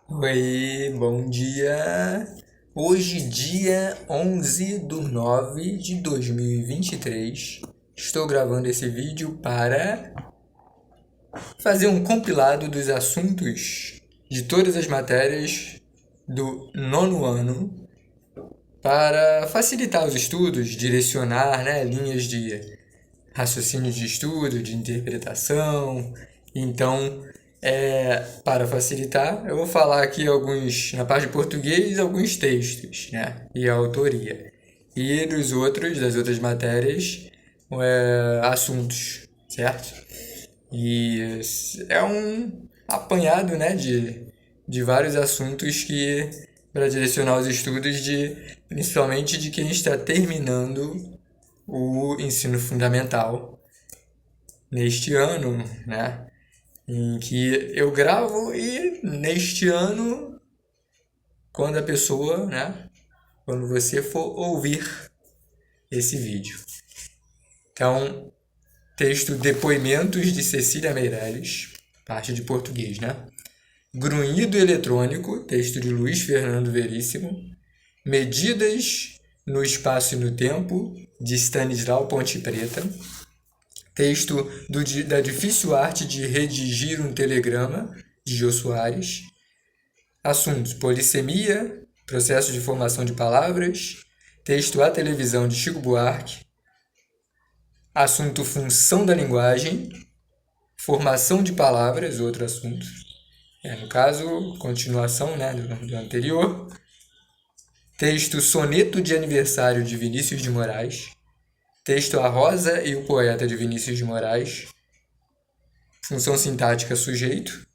Oi, bom dia. Hoje, dia 11/9/2023, estou gravando esse vídeo para fazer um compilado dos assuntos de todas as matérias do nono ano para facilitar os estudos, direcionar, linhas de raciocínio de estudo, de interpretação. Então, para facilitar, eu vou falar aqui na parte de português, alguns textos, né? E a autoria. E das outras matérias, assuntos, certo? E é um apanhado, né, de vários assuntos para direcionar os estudos principalmente de quem está terminando o ensino fundamental neste ano, né? Em que eu gravo e neste ano, quando a pessoa, né? Quando você for ouvir esse vídeo. Então, texto Depoimentos de Cecília Meirelles, parte de português, né? Grunhido Eletrônico, texto de Luiz Fernando Veríssimo. Medidas no Espaço e no Tempo, de Stanislau Ponte Preta. Texto da Difícil Arte de Redigir um Telegrama, de Jô Soares. Assuntos: polissemia, processo de formação de palavras. Texto A Televisão, de Chico Buarque. Assunto: função da linguagem. Formação de palavras, outro assunto. No caso, continuação, né, do anterior. Texto Soneto de Aniversário, de Vinícius de Moraes. Texto A Rosa e o Poeta, de Vinícius de Moraes. Função sintática sujeito.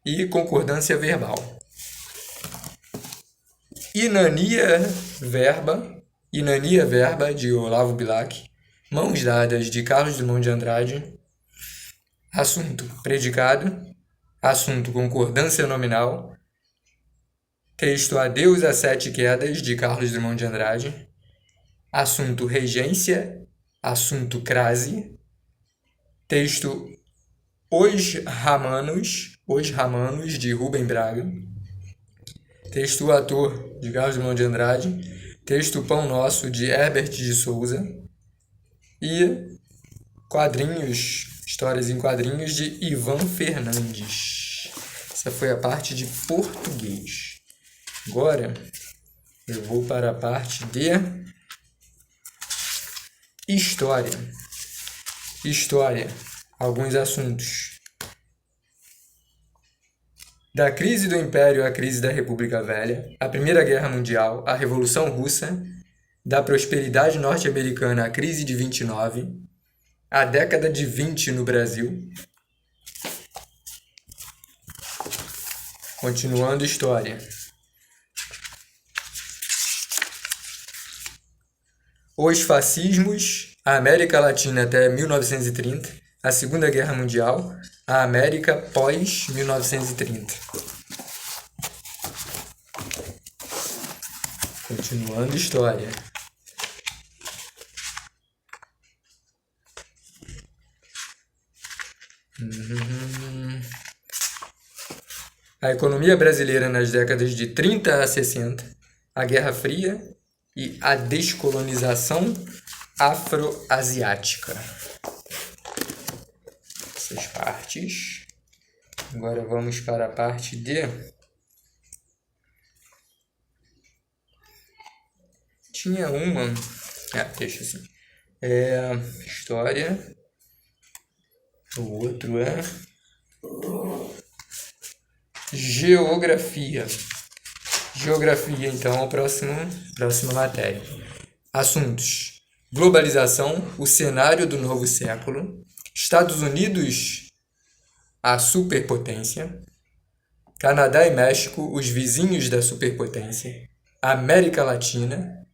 E concordância verbal. Inania Verba, de Olavo Bilac. Mãos Dadas, de Carlos Drummond de Andrade. Assunto: predicado. Assunto: concordância nominal. Texto Adeus às Sete Quedas, de Carlos Drummond de Andrade. Assunto: regência. Assunto: crase. Texto Os Ramanos, de Rubem Braga. Texto Ator, de Carlos Drummond de Andrade. Texto Pão Nosso, de Herbert de Souza. E histórias em quadrinhos, de Ivan Fernandes. Essa foi a parte de português. Agora eu vou para a parte de história. História, alguns assuntos. Da crise do Império à crise da República Velha, a Primeira Guerra Mundial, a Revolução Russa, da prosperidade norte-americana à crise de 29, a década de 20 no Brasil. Continuando história. Os fascismos, a América Latina até 1930, a Segunda Guerra Mundial, a América pós 1930. Continuando história. A economia brasileira nas décadas de 30 a 60, a Guerra Fria e a descolonização afroasiática. Essas partes. Agora vamos para a parte de... Tinha uma... deixa assim. História. O outro é... Geografia. Geografia, então, a próxima matéria. Assuntos: globalização, o cenário do novo século. Estados Unidos, a superpotência. Canadá e México, os vizinhos da superpotência. América Latina,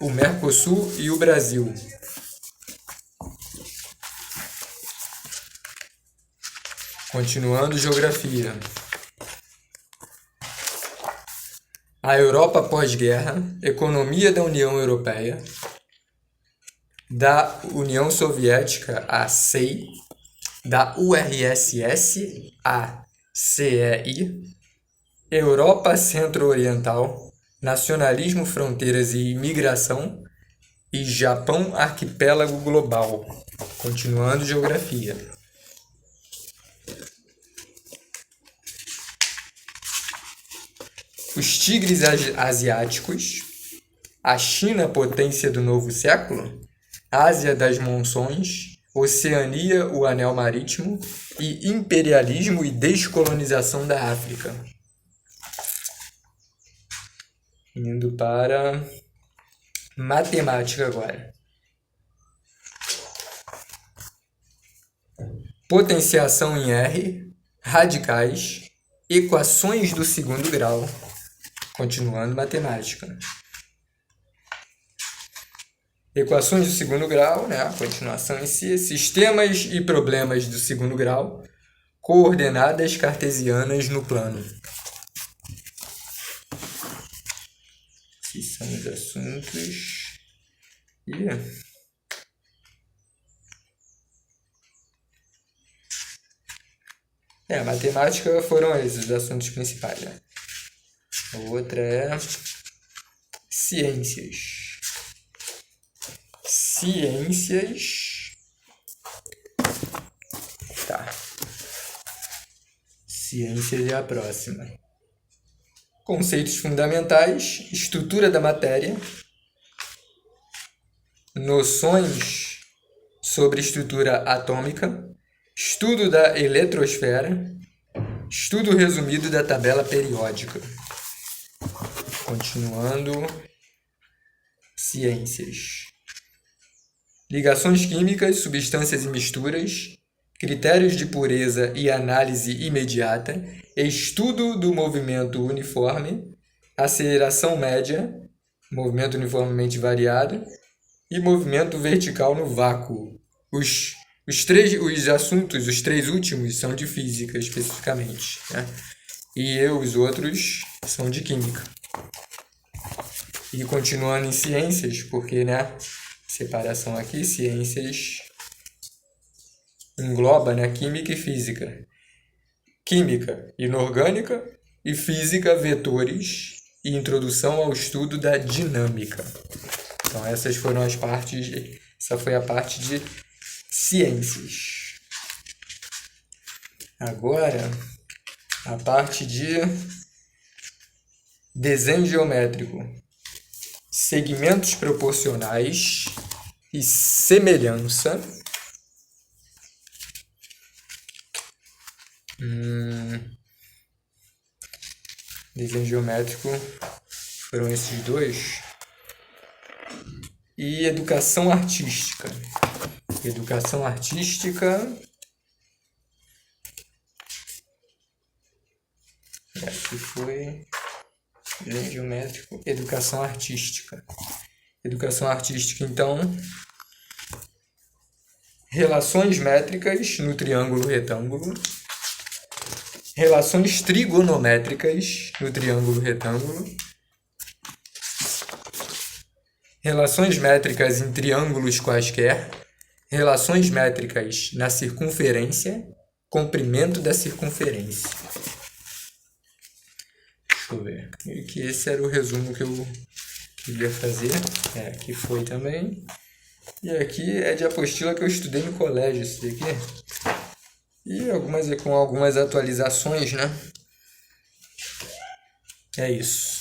o Mercosul e o Brasil. Continuando geografia. A Europa pós-guerra, economia da União Europeia, da União Soviética, a CEI, da URSS, a CEI, Europa Centro-Oriental, Nacionalismo, Fronteiras e Imigração e Japão Arquipélago Global. Continuando geografia. Os tigres asiáticos, a China potência do novo século, Ásia das monções, Oceania o anel marítimo e imperialismo e descolonização da África. Indo para matemática agora. Potenciação em R, radicais, equações do segundo grau. Continuando matemática. Equações do segundo grau, né? A continuação em si. Sistemas e problemas do segundo grau. Coordenadas cartesianas no plano. Esses são os assuntos. Matemática foram esses os assuntos principais, né? A outra é ciências. Tá. Ciências é a próxima. Conceitos fundamentais, estrutura da matéria, noções sobre estrutura atômica, estudo da eletrosfera, estudo resumido da tabela periódica. Continuando, ciências. Ligações químicas, substâncias e misturas, critérios de pureza e análise imediata, estudo do movimento uniforme, aceleração média, movimento uniformemente variado, e movimento vertical no vácuo. Os três últimos são de física especificamente, né? E os outros são de química. E continuando em ciências, porque, né, separação aqui, ciências engloba, né, química e física. Química inorgânica e física vetores e introdução ao estudo da dinâmica. Então essas foram as partes, essa foi a parte de ciências. Agora, a parte de desenho geométrico. Segmentos proporcionais e semelhança. Desenho geométrico foram esses dois. E educação artística. Educação artística. Aqui foi desenho geométrico, educação artística. Educação artística, então, relações métricas no triângulo retângulo, relações trigonométricas no triângulo retângulo, relações métricas em triângulos quaisquer, relações métricas na circunferência, comprimento da circunferência. Deixa eu ver. E que esse era o resumo que eu queria fazer. Aqui foi também. E aqui é de apostila que eu estudei no colégio, esse daqui. E com algumas atualizações, né? É isso.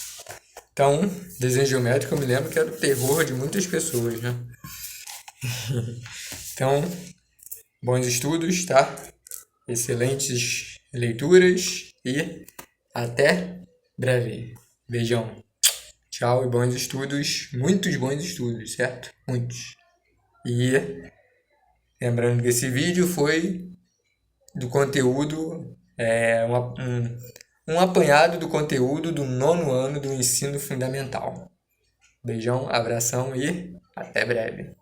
Então, desenho geométrico eu me lembro que era o terror de muitas pessoas, né? Então, bons estudos, tá? Excelentes leituras e até breve. Beijão. Tchau e bons estudos. Muitos bons estudos, certo? Muitos. E lembrando que esse vídeo foi do conteúdo, um apanhado do conteúdo do 9º ano do ensino fundamental. Beijão, abração e até breve.